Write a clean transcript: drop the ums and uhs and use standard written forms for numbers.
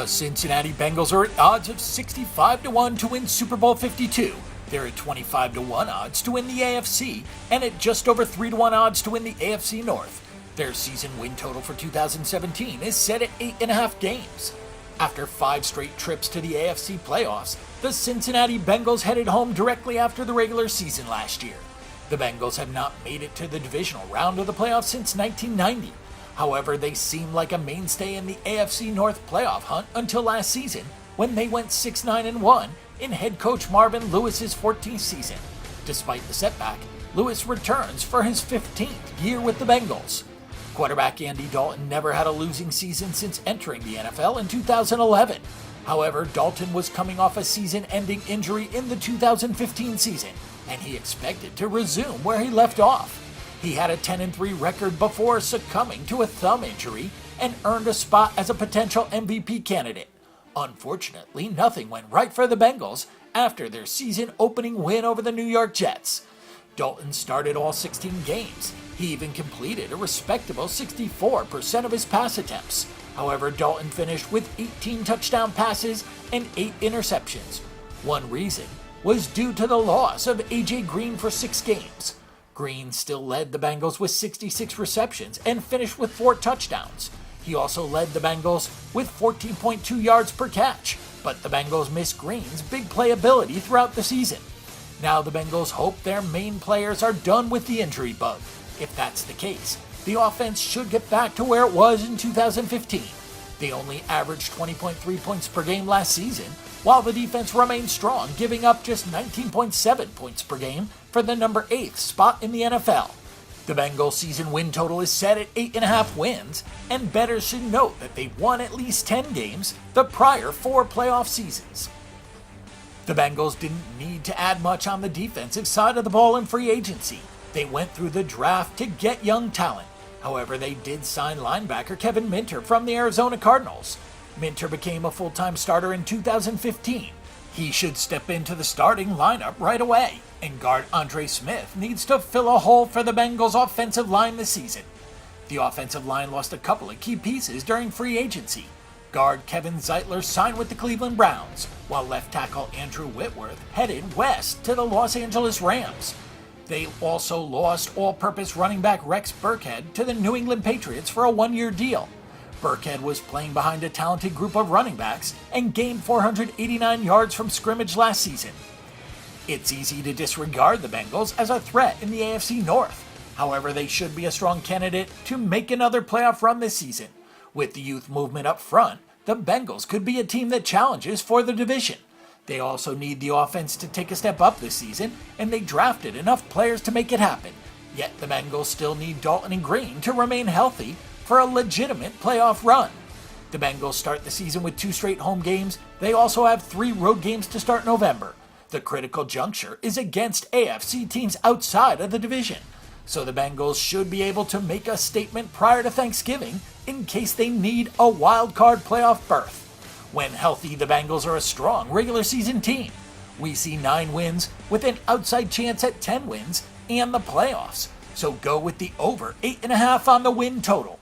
The Cincinnati Bengals are at odds of 65-1 to win Super Bowl 52. They're at 25-1 odds to win the AFC and at just over 3-1 odds to win the AFC North. Their season win total for 2017 is set at 8.5 games. After 5 straight trips to the AFC playoffs, the Cincinnati Bengals headed home directly after the regular season last year. The Bengals have not made it to the divisional round of the playoffs since 1990. However, they seemed like a mainstay in the AFC North playoff hunt until last season, when they went 6-9-1 in head coach Marvin Lewis's 14th season. Despite the setback, Lewis returns for his 15th year with the Bengals. Quarterback Andy Dalton never had a losing season since entering the NFL in 2011. However, Dalton was coming off a season-ending injury in the 2015 season, and he expected to resume where he left off. He had a 10-3 record before succumbing to a thumb injury and earned a spot as a potential MVP candidate. Unfortunately, nothing went right for the Bengals after their season-opening win over the New York Jets. Dalton started all 16 games. He even completed a respectable 64% of his pass attempts. However, Dalton finished with 18 touchdown passes and 8 interceptions. One reason was due to the loss of A.J. Green for 6 games. Green still led the Bengals with 66 receptions and finished with 4 touchdowns. He also led the Bengals with 14.2 yards per catch, but the Bengals missed Green's big playability throughout the season. Now the Bengals hope their main players are done with the injury bug. If that's the case, the offense should get back to where it was in 2015. They only averaged 20.3 points per game last season, while the defense remained strong, giving up just 19.7 points per game for the number 8th spot in the NFL. The Bengals season win total is set at 8.5 wins, and bettors should note that they won at least 10 games the prior 4 playoff seasons. The Bengals didn't need to add much on the defensive side of the ball in free agency. They went through the draft to get young talent. However, they did sign linebacker Kevin Minter from the Arizona Cardinals. Minter became a full-time starter in 2015. He should step into the starting lineup right away, and guard Andre Smith needs to fill a hole for the Bengals' offensive line this season. The offensive line lost a couple of key pieces during free agency. Guard Kevin Zeitler signed with the Cleveland Browns, while left tackle Andrew Whitworth headed west to the Los Angeles Rams. They also lost all-purpose running back Rex Burkhead to the New England Patriots for a 1-year deal. Burkhead was playing behind a talented group of running backs and gained 489 yards from scrimmage last season. It's easy to disregard the Bengals as a threat in the AFC North. However, they should be a strong candidate to make another playoff run this season. With the youth movement up front, the Bengals could be a team that challenges for the division. They also need the offense to take a step up this season, and they drafted enough players to make it happen. Yet the Bengals still need Dalton and Green to remain healthy for a legitimate playoff run. The Bengals start the season with 2 straight home games. They also have 3 road games to start November. The critical juncture is against AFC teams outside of the division, so the Bengals should be able to make a statement prior to Thanksgiving in case they need a wild card playoff berth. When healthy, the Bengals are a strong regular season team. We see 9 wins with an outside chance at 10 wins and the playoffs. So go with the over 8.5 on the win total.